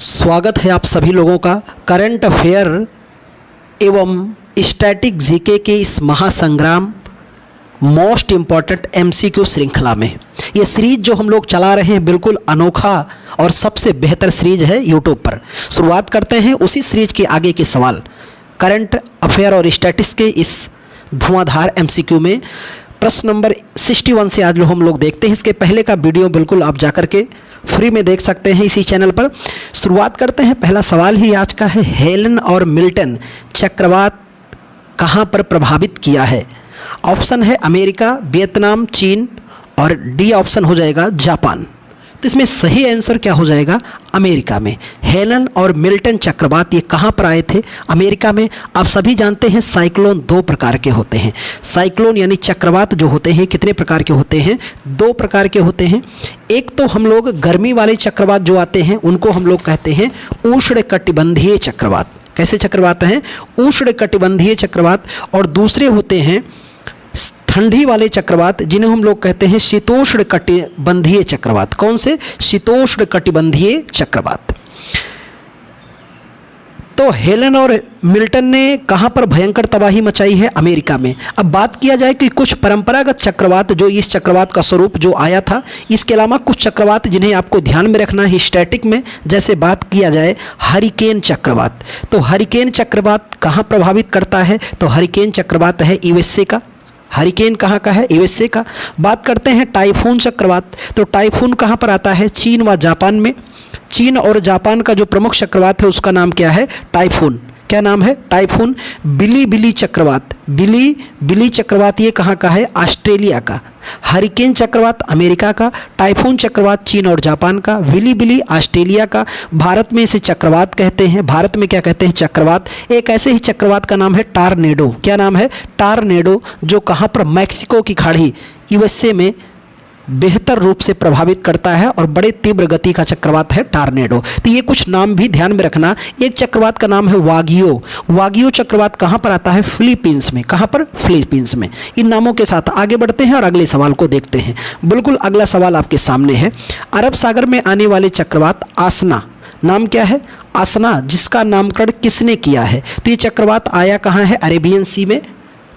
स्वागत है आप सभी लोगों का करंट अफेयर एवं स्टैटिक जीके के इस महासंग्राम मोस्ट इम्पॉर्टेंट एमसीक्यू श्रृंखला में। ये सीरीज जो हम लोग चला रहे हैं बिल्कुल अनोखा और सबसे बेहतर सीरीज है यूट्यूब पर। शुरुआत करते हैं उसी सीरीज के आगे के सवाल करंट अफेयर और स्टैटिक्स के इस धुआंधार एमसीक्यू में। प्रश्न नंबर 61 से आज हम लोग देखते हैं। इसके पहले का वीडियो बिल्कुल आप जाकर के फ्री में देख सकते हैं इसी चैनल पर। शुरुआत करते हैं। पहला सवाल ही आज का है, हेलन और मिल्टन चक्रवात कहाँ पर प्रभावित किया है? ऑप्शन है अमेरिका, वियतनाम, चीन और डी ऑप्शन हो जाएगा जापान। तो इसमें सही आंसर क्या हो जाएगा? अमेरिका में। हेलन और मिल्टन चक्रवात ये कहाँ पर आए थे? अमेरिका में। आप सभी जानते हैं साइक्लोन दो प्रकार के होते हैं। साइक्लोन यानी चक्रवात जो होते हैं कितने प्रकार के होते हैं? दो प्रकार के होते हैं। एक तो हम लोग गर्मी वाले चक्रवात जो आते हैं उनको हम लोग कहते हैं उष्णकटिबंधीय चक्रवात। कैसे चक्रवात हैं? उष्णकटिबंधीय चक्रवात। और दूसरे होते हैं ठंडी वाले चक्रवात जिन्हें हम लोग कहते हैं शीतोष्ण कटिबंधीय चक्रवात। कौन से? शीतोष्ण कटिबंधीय चक्रवात। तो हेलन और मिल्टन ने कहाँ पर भयंकर तबाही मचाई है? अमेरिका में। अब बात किया जाए कि कुछ परंपरागत चक्रवात जो इस चक्रवात का स्वरूप जो आया था, इसके अलावा कुछ चक्रवात जिन्हें आपको ध्यान में रखना है स्टैटिक में। जैसे बात किया जाए हरिकेन चक्रवात, तो हरिकेन चक्रवात कहाँ प्रभावित करता है? तो हरिकेन चक्रवात है यूएसए का। हरिकेन कहाँ का है? यूएसए का। बात करते हैं टाइफून चक्रवात, तो टाइफून कहाँ पर आता है? चीन व जापान में। चीन और जापान का जो प्रमुख चक्रवात है उसका नाम क्या है? टाइफून। क्या नाम है? टाइफून। बिली चक्रवात, बिली चक्रवात ये कहाँ का है? ऑस्ट्रेलिया का। हरिकेन चक्रवात अमेरिका का, टाइफून चक्रवात चीन और जापान का, बिली ऑस्ट्रेलिया का। भारत में इसे चक्रवात कहते हैं। भारत में क्या कहते हैं? चक्रवात। एक ऐसे ही चक्रवात का नाम है टारनेडो। क्या नाम है? टारनेडो, जो कहाँ पर? मैक्सिको की खाड़ी यूएसए में बेहतर रूप से प्रभावित करता है और बड़े तीव्र गति का चक्रवात है टार्नेडो। तो ये कुछ नाम भी ध्यान में रखना। एक चक्रवात का नाम है वागियो। वागियो चक्रवात कहाँ पर आता है? फिलीपींस में। कहाँ पर? फिलीपींस में। इन नामों के साथ आगे बढ़ते हैं और अगले सवाल को देखते हैं। बिल्कुल अगला सवाल आपके सामने है। अरब सागर में आने वाले चक्रवात आसना, नाम क्या है? आसना, जिसका नामकरण किसने किया है? तो ये चक्रवात आया कहाँ है? अरेबियन सी में।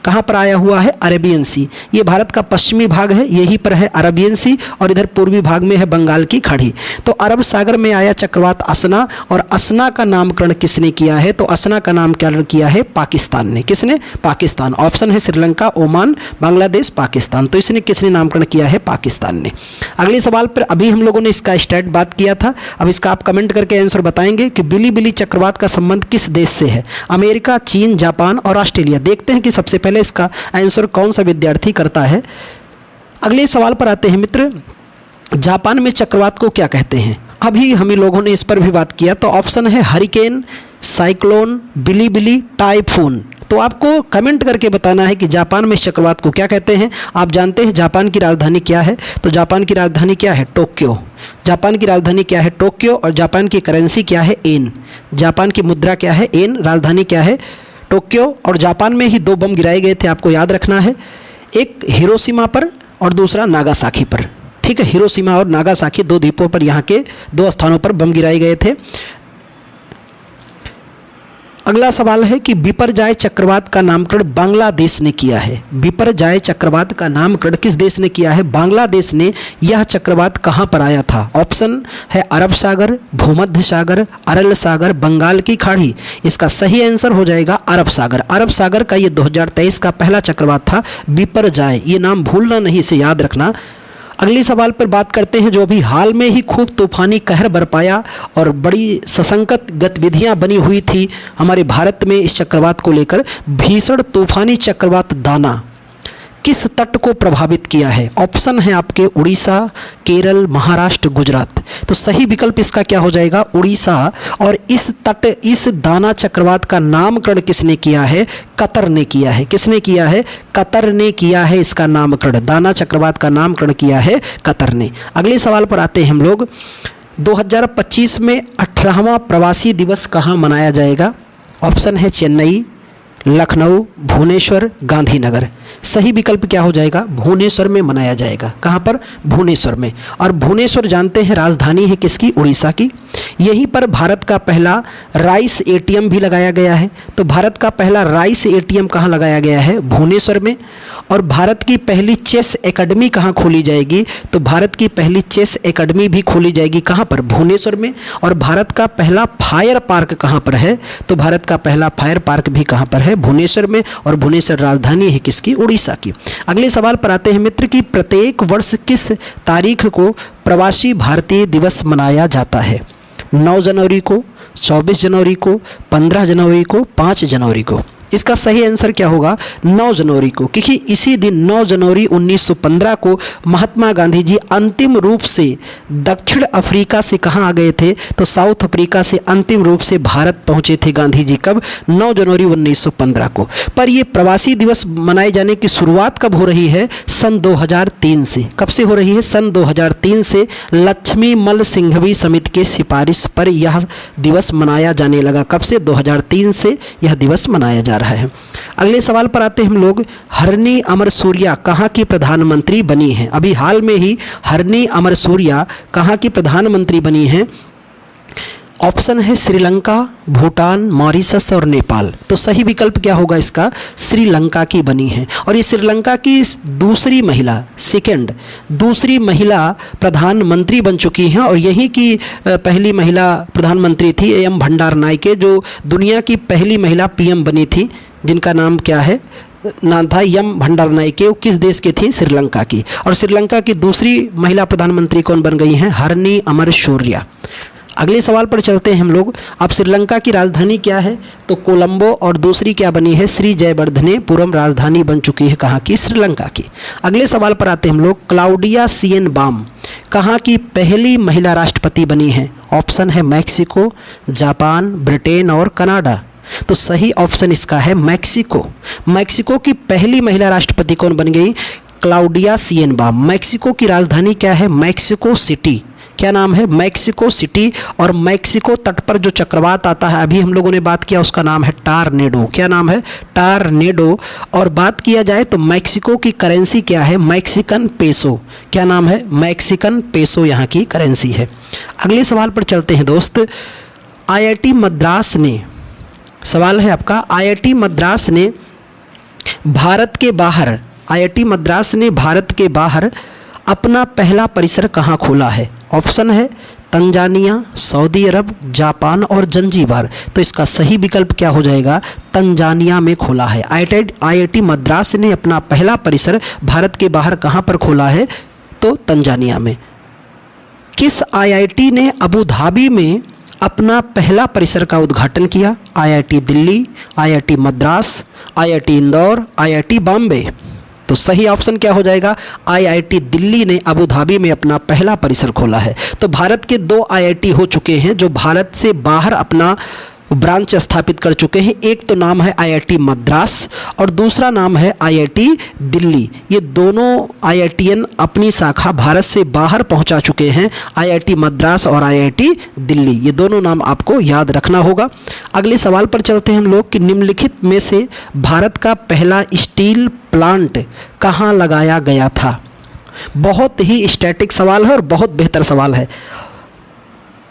कहाँ पर आया हुआ है? अरेबियन सी। ये भारत का पश्चिमी भाग है, यहीं पर है अरेबियन सी, और इधर पूर्वी भाग में है बंगाल की खाड़ी। तो अरब सागर में आया चक्रवात असना, और असना का नामकरण किसने किया है? तो असना का नामकरण किया है पाकिस्तान ने। किसने? पाकिस्तान। ऑप्शन है श्रीलंका, ओमान, बांग्लादेश, पाकिस्तान। तो इसने किसने नामकरण किया है? पाकिस्तान ने। अगले सवाल पर अभी हम लोगों ने इसका स्टैट बात किया था। अब इसका आप कमेंट करके आंसर बताएंगे कि बिली चक्रवात का संबंध किस देश से है? अमेरिका, चीन, जापान और ऑस्ट्रेलिया। देखते हैं कि सबसे पहले इसका आंसर कौन सा विद्यार्थी करता है। अगले सवाल पर आते हैं मित्र। जापान में चक्रवात को क्या कहते हैं? अभी हम लोगों ने इस पर भी बात किया। तो ऑप्शन है हरिकेन, साइक्लोन, बिली, टाइफून। तो आपको कमेंट करके बताना है कि जापान में चक्रवात को क्या कहते हैं। आप जानते हैं जापान की राजधानी क्या है? तो जापान की राजधानी क्या है? टोक्यो। जापान की राजधानी क्या है? टोक्यो। और जापान की करेंसी क्या है? येन। जापान की मुद्रा क्या है? येन। राजधानी क्या है? टोक्यो। और जापान में ही दो बम गिराए गए थे, आपको याद रखना है। एक हिरोशिमा पर और दूसरा नागासाकी पर। ठीक है, हिरोशिमा और नागासाकी दो द्वीपों पर, यहाँ के दो स्थानों पर बम गिराए गए थे। अगला सवाल है कि बिपरजॉय चक्रवात का नामकरण बांग्लादेश ने किया है। बिपरजॉय चक्रवात का नामकरण किस देश ने किया है? बांग्लादेश ने। यह चक्रवात कहाँ पर आया था? ऑप्शन है अरब सागर, भूमध्य सागर, अरल सागर, बंगाल की खाड़ी। इसका सही आंसर हो जाएगा अरब सागर। अरब सागर का ये 2023 का पहला चक्रवात था बिपरजॉय। ये नाम भूलना नहीं, इसे याद रखना। अगले सवाल पर बात करते हैं जो अभी हाल में ही खूब तूफानी कहर बरपाया और बड़ी सशंकत गतिविधियां बनी हुई थी हमारे भारत में इस चक्रवात को लेकर। भीषण तूफानी चक्रवात दाना किस तट को प्रभावित किया है? ऑप्शन है आपके उड़ीसा, केरल, महाराष्ट्र, गुजरात। तो सही विकल्प इसका क्या हो जाएगा? उड़ीसा। और इस दाना चक्रवात का नामकरण किसने किया है? कतर ने किया है। किसने किया है? कतर ने किया है इसका नामकरण। दाना चक्रवात का नामकरण किया है कतर ने। अगले सवाल पर आते हैं हम लोग। 2025 में 18वां प्रवासी दिवस कहाँ मनाया जाएगा? ऑप्शन है चेन्नई, लखनऊ, भुवनेश्वर, गांधीनगर। सही विकल्प क्या हो जाएगा? भुवनेश्वर में मनाया जाएगा। कहाँ पर? भुवनेश्वर में। और भुवनेश्वर जानते हैं राजधानी है किसकी? उड़ीसा की। यहीं पर भारत का पहला राइस एटीएम भी लगाया गया है। तो भारत का पहला राइस एटीएम कहाँ लगाया गया है? भुवनेश्वर में। और भारत की पहली चेस एकेडमी कहाँ खोली जाएगी? तो भारत की पहली चेस एकेडमी भी खोली जाएगी कहाँ पर? भुवनेश्वर में। और भारत का पहला फायर पार्क कहाँ पर है? तो भारत का पहला फायर पार्क भी कहाँ पर है? भुवनेश्वर में। और भुवनेश्वर राजधानी है किसकी? उड़ीसा की। अगले सवाल पर आते हैं मित्र कि प्रत्येक वर्ष किस तारीख को प्रवासी भारतीय दिवस मनाया जाता है? 9 जनवरी को, 24 जनवरी को, 15 जनवरी को, 5 जनवरी को। इसका सही आंसर क्या होगा? 9 जनवरी को, क्योंकि इसी दिन 9 जनवरी 1915 को महात्मा गांधी जी अंतिम रूप से दक्षिण अफ्रीका से कहाँ आ गए थे? तो साउथ अफ्रीका से अंतिम रूप से भारत पहुँचे थे गांधी जी। कब? 9 जनवरी 1915 को। पर ये प्रवासी दिवस मनाए जाने की शुरुआत कब हो रही है? सन 2003 से। कब से हो रही है? सन 2003 से लक्ष्मी मल सिंघवी समिति के सिफारिश पर यह दिवस मनाया जाने लगा। कब से? 2003 से यह दिवस मनाया जा रहा है। अगले सवाल पर आते हैं हम लोग। हरनी अमरसूरिया कहाँ की प्रधानमंत्री बनी है? अभी हाल में ही हरनी अमरसूरिया कहाँ की प्रधानमंत्री बनी है? ऑप्शन है श्रीलंका, भूटान, मॉरिशस और नेपाल। तो सही विकल्प क्या होगा इसका? श्रीलंका की बनी है। और ये श्रीलंका की दूसरी महिला प्रधानमंत्री बन चुकी हैं। और यहीं की पहली महिला प्रधानमंत्री थी एम भंडार नायके, जो दुनिया की पहली महिला पीएम बनी थी, जिनका नाम क्या है? नाम था एम भंडार नायके। वो किस देश की थी? श्रीलंका की। और श्रीलंका की दूसरी महिला प्रधानमंत्री कौन बन गई हैं? हरनी अमरसूरिया। अगले सवाल पर चलते हैं हम लोग। अब श्रीलंका की राजधानी क्या है? तो कोलंबो। और दूसरी क्या बनी है? श्री जयवर्धनेपुरम राजधानी बन चुकी है कहाँ की? श्रीलंका की। अगले सवाल पर आते हैं हम लोग। क्लाउडिया शिएनबाम कहाँ की पहली महिला राष्ट्रपति बनी है? ऑप्शन है मैक्सिको, जापान, ब्रिटेन और कनाडा। तो सही ऑप्शन इसका है मैक्सिको। मैक्सिको की पहली महिला राष्ट्रपति कौन बन गई? क्लाउडिया शिएनबाम। मैक्सिको की राजधानी क्या है? Mexico city. क्या नाम है? Mexico city. और मैक्सिको तट पर जो चक्रवात आता है, अभी हम लोगों ने बात किया, उसका नाम है टारनेडो। क्या नाम है? टारनेडो। और बात किया जाए तो मैक्सिको की करेंसी क्या है? Mexican peso. क्या नाम है? मैक्सिकन पेसो यहाँ की करेंसी है। अगले सवाल पर चलते हैं दोस्त। आईआईटी मद्रास ने, सवाल है आपका, आईआईटी मद्रास ने भारत के बाहर अपना पहला परिसर कहाँ खोला है? ऑप्शन है तंजानिया, सऊदी अरब, जापान और जंजीबार। तो इसका सही विकल्प क्या हो जाएगा? तंजानिया में खोला है। आईआईटी मद्रास ने अपना पहला परिसर भारत के बाहर कहाँ पर खोला है? तो तंजानिया में। किस आईआईटी ने अबू धाबी में अपना पहला परिसर का उद्घाटन किया? IIT Delhi, IIT Madras, IIT Indore, IIT Bombay. तो सही ऑप्शन क्या हो जाएगा? आईआईटी दिल्ली ने अबू धाबी में अपना पहला परिसर खोला है। तो भारत के 2 आईआईटी हो चुके हैं जो भारत से बाहर अपना ब्रांच स्थापित कर चुके हैं। एक तो नाम है आईआईटी मद्रास और दूसरा नाम है आईआईटी दिल्ली। ये दोनों आईआईटीएन अपनी शाखा भारत से बाहर पहुंचा चुके हैं। आईआईटी मद्रास और आईआईटी दिल्ली, ये दोनों नाम आपको याद रखना होगा। अगले सवाल पर चलते हैं हम लोग कि निम्नलिखित में से भारत का पहला स्टील प्लांट कहाँ लगाया गया था? बहुत ही स्टैटिक सवाल है और बहुत बेहतर सवाल है।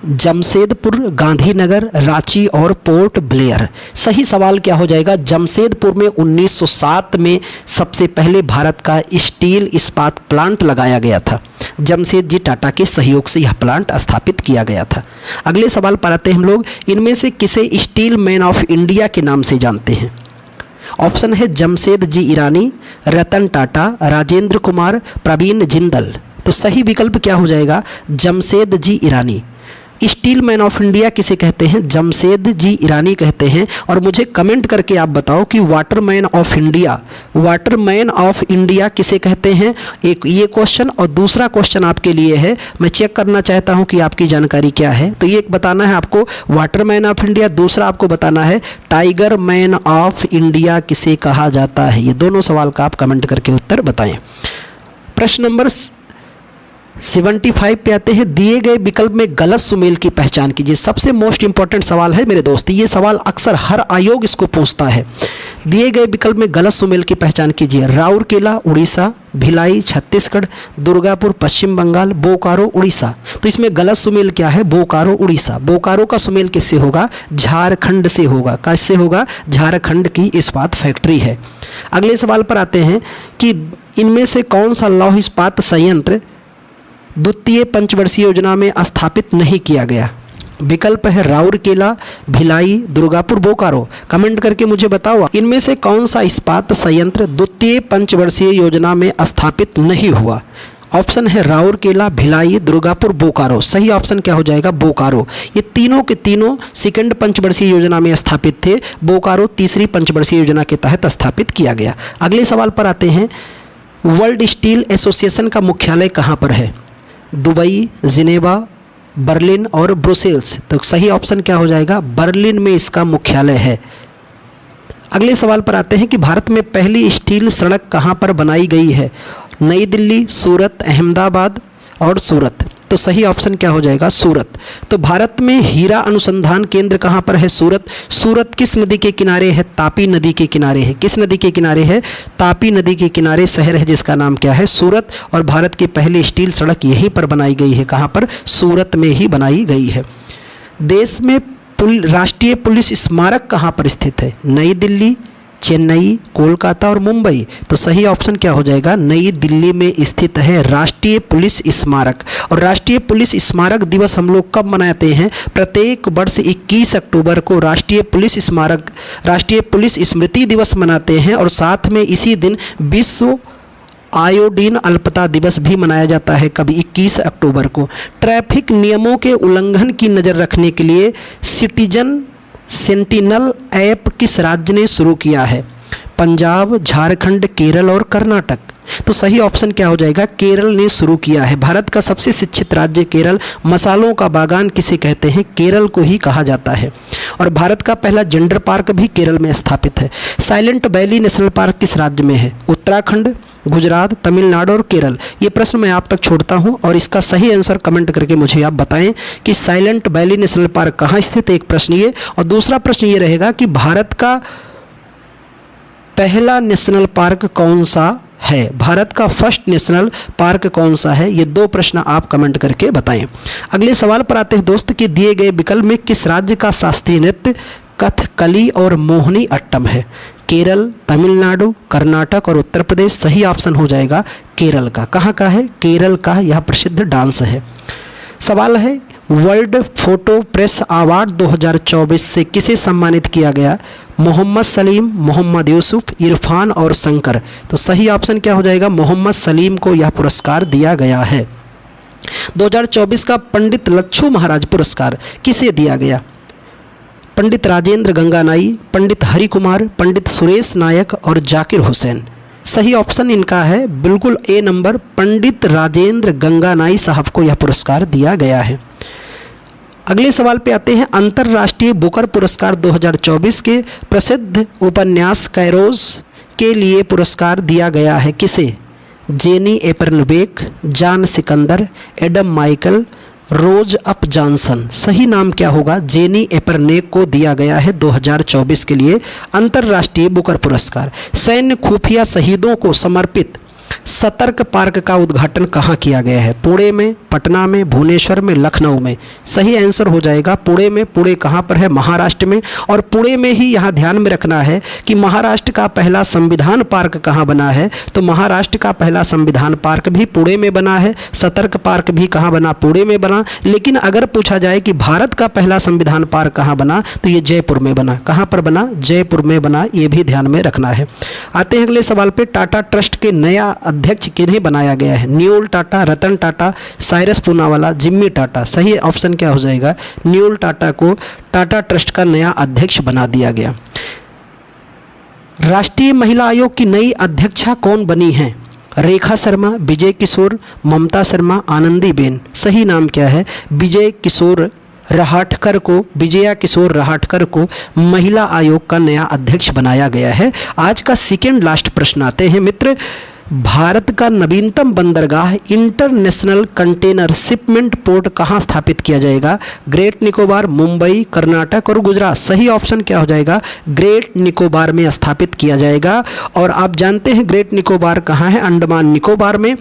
जमशेदपुर, गांधीनगर, रांची और पोर्ट ब्लेयर। सही सवाल क्या हो जाएगा? जमशेदपुर में 1907 में सबसे पहले भारत का स्टील इस्पात प्लांट लगाया गया था। जमशेदजी टाटा के सहयोग से यह प्लांट स्थापित किया गया था। अगले सवाल पर आते हैं हम लोग। इनमें से किसे स्टील मैन ऑफ इंडिया के नाम से जानते हैं? ऑप्शन है जमशेदजी ईरानी, रतन टाटा, राजेंद्र कुमार, प्रवीण जिंदल। तो सही विकल्प क्या हो जाएगा? जमशेदजी ईरानी। स्टील मैन ऑफ इंडिया किसे कहते हैं? जमशेदजी ईरानी कहते हैं। और मुझे कमेंट करके आप बताओ कि वाटरमैन ऑफ इंडिया किसे कहते हैं? एक ये क्वेश्चन। और दूसरा क्वेश्चन आपके लिए है, मैं चेक करना चाहता हूं कि आपकी जानकारी क्या है। तो ये एक बताना है आपको वाटरमैन ऑफ इंडिया, दूसरा आपको बताना है टाइगर मैन ऑफ इंडिया किसे कहा जाता है। ये दोनों सवाल का आप कमेंट करके उत्तर बताएं। प्रश्न नंबर 75 पे आते हैं। दिए गए विकल्प में गलत सुमेल की पहचान कीजिए। सबसे मोस्ट इंपॉर्टेंट सवाल है मेरे दोस्त, ये सवाल अक्सर हर आयोग इसको पूछता है। दिए गए विकल्प में गलत सुमेल की पहचान कीजिए। राउरकेला उड़ीसा, भिलाई छत्तीसगढ़, दुर्गापुर पश्चिम बंगाल, बोकारो उड़ीसा। तो इसमें गलत सुमेल क्या है? बोकारो उड़ीसा। बोकारो का सुमेल किससे होगा? झारखंड से होगा। किससे होगा? झारखंड की इस्पात फैक्ट्री है। अगले सवाल पर आते हैं कि इनमें से कौन सा लौह इस्पात संयंत्र द्वितीय पंचवर्षीय योजना में स्थापित नहीं किया गया? विकल्प है राउरकेला, भिलाई, दुर्गापुर, बोकारो। कमेंट करके मुझे बताओ इनमें से कौन सा इस्पात संयंत्र द्वितीय पंचवर्षीय योजना में स्थापित नहीं हुआ। ऑप्शन है राउरकेला, भिलाई, दुर्गापुर, बोकारो। सही ऑप्शन क्या हो जाएगा? बोकारो। ये तीनों के तीनों सेकंड पंचवर्षीय योजना में स्थापित थे। बोकारो तीसरी पंचवर्षीय योजना के तहत स्थापित किया गया। अगले सवाल पर आते हैं, वर्ल्ड स्टील एसोसिएशन का मुख्यालय कहाँ पर है? दुबई, जिनेवा, बर्लिन और ब्रुसेल्स। तो सही ऑप्शन क्या हो जाएगा? बर्लिन में इसका मुख्यालय है। अगले सवाल पर आते हैं कि भारत में पहली स्टील सड़क कहाँ पर बनाई गई है? नई दिल्ली, सूरत, अहमदाबाद और सूरत। तो सही ऑप्शन क्या हो जाएगा? सूरत। तो भारत में हीरा अनुसंधान केंद्र कहाँ पर है? सूरत। सूरत किस नदी के किनारे है? तापी नदी के किनारे है। किस नदी के किनारे है? तापी नदी के किनारे शहर है जिसका नाम क्या है? सूरत। और भारत की पहली स्टील सड़क यहीं पर बनाई गई है। कहाँ पर? सूरत में ही बनाई गई है। देश में राष्ट्रीय पुलिस स्मारक कहाँ पर स्थित है? नई दिल्ली, चेन्नई, कोलकाता और मुंबई। तो सही ऑप्शन क्या हो जाएगा? नई दिल्ली में स्थित है राष्ट्रीय पुलिस स्मारक। और राष्ट्रीय पुलिस स्मारक दिवस हम लोग कब मनाते हैं? प्रत्येक वर्ष 21 अक्टूबर को राष्ट्रीय पुलिस स्मृति दिवस मनाते हैं। और साथ में इसी दिन विश्व आयोडीन अल्पता दिवस भी मनाया जाता है। कभी 21 अक्टूबर को। ट्रैफिक नियमों के उल्लंघन की नज़र रखने के लिए सिटीजन सेंटिनल ऐप किस राज्य ने शुरू किया है? पंजाब, झारखंड, केरल और कर्नाटक। तो सही ऑप्शन क्या हो जाएगा? केरल ने शुरू किया है। भारत का सबसे शिक्षित राज्य केरल। मसालों का बागान किसे कहते हैं? केरल को ही कहा जाता है। और भारत का पहला जेंडर पार्क भी केरल में स्थापित है। साइलेंट वैली नेशनल पार्क किस राज्य में है? उत्तराखंड, गुजरात, तमिलनाडु और केरल। ये प्रश्न मैं आप तक छोड़ता हूं और इसका सही आंसर कमेंट करके मुझे आप बताएं कि साइलेंट वैली नेशनल पार्क कहाँ स्थित है। एक प्रश्न ये, और दूसरा प्रश्न ये रहेगा कि भारत का पहला नेशनल पार्क कौन सा है? भारत का फर्स्ट नेशनल पार्क कौन सा है? ये दो प्रश्न आप कमेंट करके बताएं। अगले सवाल पर आते हैं दोस्त कि दिए गए विकल्प में किस राज्य का शास्त्रीय नृत्य कथकली और मोहिनी अट्टम है? केरल, तमिलनाडु, कर्नाटक और उत्तर प्रदेश। सही ऑप्शन हो जाएगा केरल का। कहाँ का है? केरल का यह प्रसिद्ध डांस है। सवाल है, वर्ल्ड फोटो प्रेस अवार्ड 2024 से किसे सम्मानित किया गया? मोहम्मद सलीम, मोहम्मद यूसुफ, इरफान और शंकर। तो सही ऑप्शन क्या हो जाएगा? मोहम्मद सलीम को यह पुरस्कार दिया गया है। 2024 का पंडित लच्छू महाराज पुरस्कार किसे दिया गया? पंडित राजेंद्र गंगानाई, पंडित हरि कुमार, पंडित सुरेश नायक और जाकिर हुसैन। सही ऑप्शन इनका है बिल्कुल ए नंबर, पंडित राजेंद्र गंगानाई साहब को यह पुरस्कार दिया गया है। अगले सवाल पे आते हैं, अंतर्राष्ट्रीय बुकर पुरस्कार 2024 के प्रसिद्ध उपन्यास कैरोज के लिए पुरस्कार दिया गया है किसे? जेनी एपरनबेक, John Sikandar, Adam Michael, Rose अप जॉनसन। सही नाम क्या होगा? जेनी एपरनेक को दिया गया है 2024 के लिए अंतर्राष्ट्रीय बुकर पुरस्कार। सैन्य खुफिया शहीदों को समर्पित सतर्क पार्क का उद्घाटन कहाँ किया गया है? पुणे में, पटना में, भुवनेश्वर में, लखनऊ में। सही आंसर हो जाएगा पुणे में। पुणे कहाँ पर है? महाराष्ट्र में। और पुणे में ही यहाँ ध्यान में रखना है कि महाराष्ट्र का पहला संविधान पार्क कहाँ बना है? तो महाराष्ट्र का पहला संविधान पार्क भी पुणे में बना है। सतर्क पार्क भी कहाँ बना? पुणे में बना। लेकिन अगर पूछा जाए कि भारत का पहला संविधान पार्क कहाँ बना, तो ये जयपुर में बना। कहाँ पर बना? जयपुर में बना। ये भी ध्यान में रखना है। आते हैं अगले सवाल पे, टाटा ट्रस्ट के नया अध्यक्ष किन्हें बनाया गया है? न्यूल टाटा, रतन टाटा, साइरस पूनावाला, जिम्मी टाटा। सही ऑप्शन क्या हो जाएगा? न्यूल टाटा को टाटा ट्रस्ट का नया अध्यक्ष बना दिया गया। राष्ट्रीय महिला आयोग की नई अध्यक्षा कौन बनी है? रेखा शर्मा, विजय किशोर, ममता शर्मा, आनंदीबेन। सही नाम क्या है? विजया किशोर रहाटकर को महिला आयोग का नया अध्यक्ष बनाया गया है। आज का सेकेंड लास्ट प्रश्न आते हैं मित्र, भारत का नवीनतम बंदरगाह इंटरनेशनल कंटेनर शिपमेंट पोर्ट कहाँ स्थापित किया जाएगा? ग्रेट निकोबार, मुंबई, कर्नाटक और गुजरात। सही ऑप्शन क्या हो जाएगा? ग्रेट निकोबार में स्थापित किया जाएगा। और आप जानते हैं ग्रेट निकोबार कहाँ है? अंडमान निकोबार में।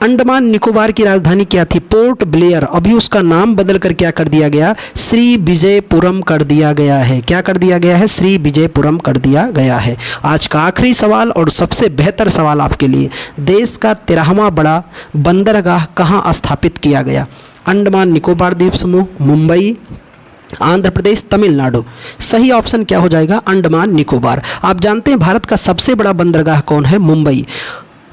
अंडमान निकोबार की राजधानी क्या थी? Port Blair. अभी उसका नाम बदल कर क्या कर दिया गया? श्री विजयपुरम कर दिया गया है। क्या कर दिया गया है? श्री विजयपुरम कर दिया गया है। आज का आखिरी सवाल और सबसे बेहतर सवाल आपके लिए, देश का 13वां बड़ा बंदरगाह कहाँ स्थापित किया गया? अंडमान निकोबार द्वीप समूह, मुंबई, आंध्र प्रदेश, तमिलनाडु। सही ऑप्शन क्या हो जाएगा? अंडमान निकोबार। आप जानते हैं भारत का सबसे बड़ा बंदरगाह कौन है? मुंबई।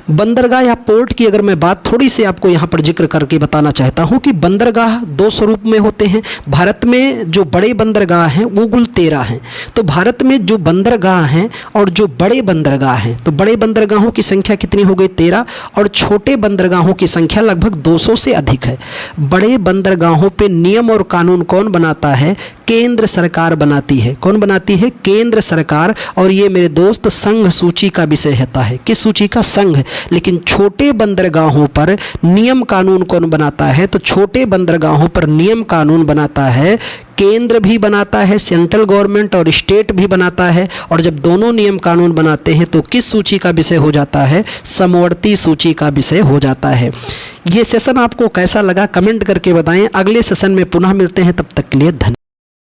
बंदरगाह या पोर्ट की अगर मैं बात थोड़ी सी आपको यहाँ पर जिक्र करके बताना चाहता हूँ कि बंदरगाह दो स्वरूप में होते हैं। भारत में जो बड़े बंदरगाह हैं वो कुल 13 हैं। तो भारत में जो बंदरगाह हैं और जो बड़े बंदरगाह हैं, तो बड़े बंदरगाहों की संख्या कितनी हो गई? 13। और छोटे बंदरगाहों की संख्या लगभग 200 से अधिक है। बड़े बंदरगाहों पे नियम और कानून कौन बनाता है? केंद्र सरकार बनाती है। कौन बनाती है? केंद्र सरकार। और ये मेरे दोस्त संघ सूची का विषय होता है। किस सूची का? संघ। लेकिन छोटे बंदरगाहों पर नियम कानून कौन बनाता है? तो छोटे बंदरगाहों पर नियम कानून बनाता है केंद्र भी बनाता है, सेंट्रल गवर्नमेंट, और स्टेट भी बनाता है। और जब दोनों नियम कानून बनाते हैं तो किस सूची का विषय हो जाता है? समवर्ती सूची का विषय हो जाता है। ये सेशन आपको कैसा लगा कमेंट करके बताएं। अगले सेशन में पुनः मिलते हैं, तब तक के लिए धन्यवाद।